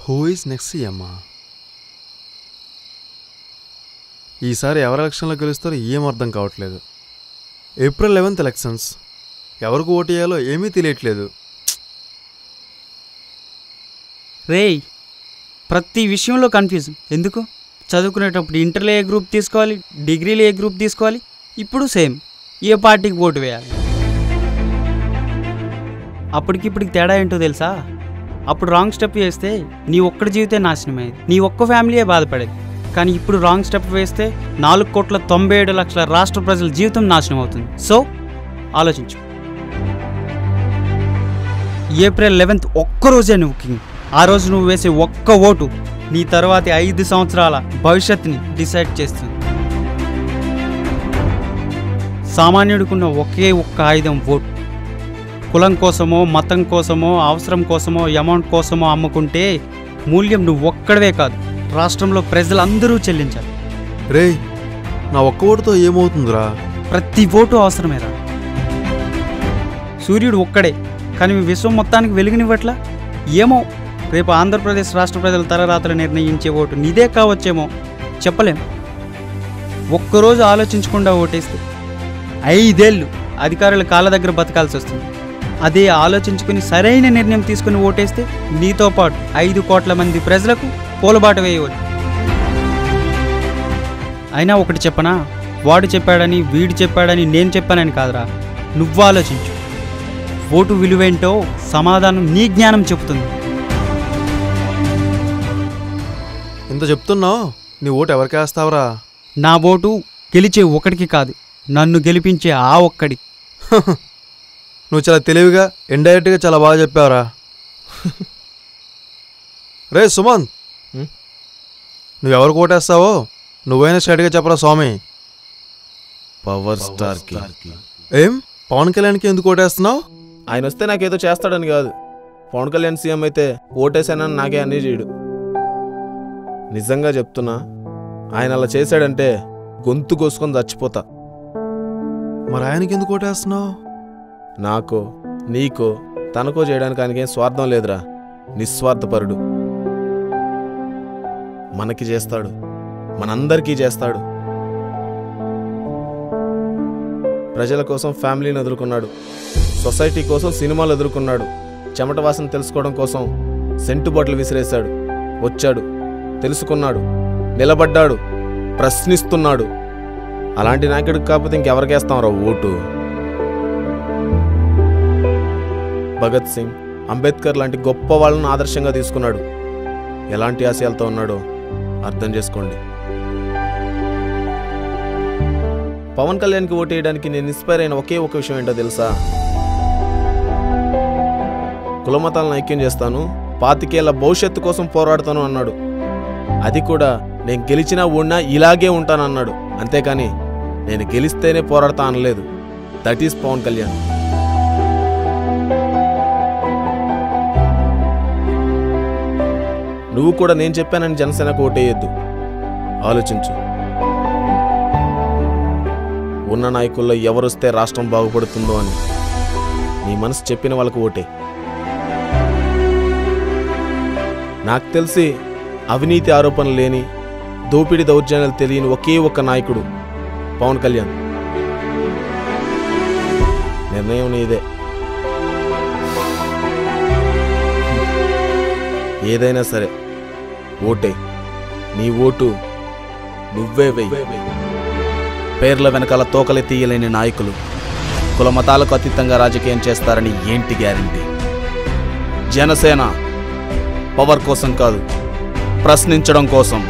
Who is next CM? ఈసారి ఎవరు ఎలక్షన్లో గెలుస్తారో ఏం అర్థం కావట్లేదు. April 11th elections. ఎవరికి ఓటు వేయాలో ఏమీ తెలియట్లేదు. రేయ్, ప్రతి విషయంలో కన్ఫ్యూజన్ ఎందుకు? చదువుకునేటప్పుడు ఇంటర్లో ఏ గ్రూప్ తీసుకోవాలి, డిగ్రీలో ఏ గ్రూప్ తీసుకోవాలి, ఇప్పుడు సేమ్ ఏ పార్టీకి ఓటు వేయాలి. అప్పటికిప్పటికి తేడా ఏంటో తెలుసా? అప్పుడు రాంగ్ స్టెప్ వేస్తే నీ ఒక్కడి జీవితం నాశనమయ్యేది, నీ ఒక్క ఫ్యామిలీయే బాధపడేది. కానీ ఇప్పుడు రాంగ్ స్టెప్ వేస్తే 4,97,00,000 రాష్ట్ర ప్రజల జీవితం నాశనం అవుతుంది. సో ఆలోచించు. ఏప్రిల్ 11th ఒక్కరోజే నువ్వు కింగ్. ఆ రోజు నువ్వు వేసే ఒక్క ఓటు నీ తర్వాతి 5 సంవత్సరాల భవిష్యత్తుని డిసైడ్ చేస్తుంది. సామాన్యుడికున్న ఒకే ఒక్క ఆయుధం ఓటు. కులం కోసమో, మతం కోసమో, అవసరం కోసమో, అమౌంట్ కోసమో అమ్ముకుంటే మూల్యం నువ్వు ఒక్కడవే కాదు, రాష్ట్రంలో ప్రజలందరూ చెల్లించాలి. రే, నా ఒక్క ఓటుతో ఏమవుతుందిరా? ప్రతి ఓటు అవసరమేరా. సూర్యుడు ఒక్కడే, కానీ మీ విశ్వం మొత్తానికి వెలుగునివ్వట్లా. ఏమో, రేపు ఆంధ్రప్రదేశ్ రాష్ట్ర ప్రజల తలరాతలు నిర్ణయించే ఓటు నీదే కావచ్చేమో, చెప్పలేం. ఒక్కరోజు ఆలోచించకుండా ఓటేస్తే 5 ఏళ్ళు అధికారుల కాళ్ళ దగ్గర బతకాల్సి వస్తుంది. అదే ఆలోచించుకుని సరైన నిర్ణయం తీసుకుని ఓటేస్తే నీతో పాటు 5 కోట్ల మంది ప్రజలకు పూలబాట వేయవచ్చు. అయినా ఒకటి చెప్పనా, వాడు చెప్పాడని, వీడు చెప్పాడని, నేను చెప్పానని కాదురా, నువ్వు ఆలోచించు. ఓటు విలువేంటో సమాధానం నీ జ్ఞానం చెబుతుంది. ఇంత చెప్తున్నావు, నీ ఓటు ఎవరికి వేస్తావురా? నా ఓటు గెలిచే ఒకడికి కాదు, నన్ను గెలిపించే ఆ ఒక్కడి. నువ్వు చాలా తెలివిగా, ఇండైరెక్ట్గా చాలా బాగా చెప్పావురా. రే సుమంత్, నువ్వెవరికి ఓటేస్తావో నువ్వైనా స్ట్రైట్గా చెప్పరా స్వామి. పవర్ స్టార్కి. ఏం పవన్ కళ్యాణ్కి ఎందుకు ఓటేస్తున్నావు? ఆయన వస్తే నాకేదో చేస్తాడని కాదు. పవన్ కళ్యాణ్ సీఎం అయితే ఓటేసానని నాకే అన్నీ చేయడు. నిజంగా చెప్తున్నా, ఆయన అలా చేశాడంటే గొంతు కోసుకొని చచ్చిపోతా. మరి ఆయనకి ఎందుకు ఓటేస్తున్నావు? నాకో, నీకో, తనకో చేయడానికి ఆయనకేం స్వార్థం లేదురా. నిస్వార్థపరుడు. మనకి చేస్తాడు, మనందరికీ చేస్తాడు. ప్రజల కోసం ఫ్యామిలీని ఎదుర్కొన్నాడు, సొసైటీ కోసం సినిమాలు ఎదుర్కొన్నాడు, చెమట వాసన తెలుసుకోవడం కోసం సెంటు బాటిల్ విసిరేశాడు. వచ్చాడు, తెలుసుకున్నాడు, నిలబడ్డాడు, ప్రశ్నిస్తున్నాడు. అలాంటి నాయకుడికి కాకపోతే ఇంకెవరికేస్తాంరా ఓటు? భగత్ సింగ్, అంబేద్కర్ లాంటి గొప్ప వాళ్ళను ఆదర్శంగా తీసుకున్నాడు. ఎలాంటి ఆశయాలతో ఉన్నాడో అర్థం చేసుకోండి. పవన్ కళ్యాణ్కి ఓటు వేయడానికి నేను ఇన్స్పైర్ అయిన ఒకే ఒక విషయం ఏంటో తెలుసా? కులమతాలను ఐక్యం చేస్తాను, 25 ఏళ్ల భవిష్యత్తు కోసం పోరాడతాను అన్నాడు. అది కూడా నేను గెలిచినా ఓడినా ఇలాగే ఉంటానన్నాడు. అంతేకాని నేను గెలిస్తేనే పోరాడతా అనలేదు. That is Pawan Kalyan. నువ్వు కూడా నేను చెప్పానని జనసేనకు ఓటేయొద్దు. ఆలోచించు. ఉన్న నాయకుల్లో ఎవరొస్తే రాష్ట్రం బాగుపడుతుందో అని నీ మనసు చెప్పిన వాళ్ళకు ఓటే. నాకు తెలిసి అవినీతి ఆరోపణలు లేని, దోపిడీ దౌర్జన్యాలు తెలియని ఒకే ఒక్క నాయకుడు పవన్ కళ్యాణ్. నిర్ణయం నీదే. ఏదైనా సరే ఓటే. నీ ఓటు నువ్వే వెయ్యి. పేర్ల వెనకాల తోకలే తీయలేని నాయకులు కులమతాలకు అతీతంగా రాజకీయం చేస్తారని ఏంటి గ్యారంటీ? జనసేన పవర్ కోసం కాదు, ప్రశ్నించడం కోసం.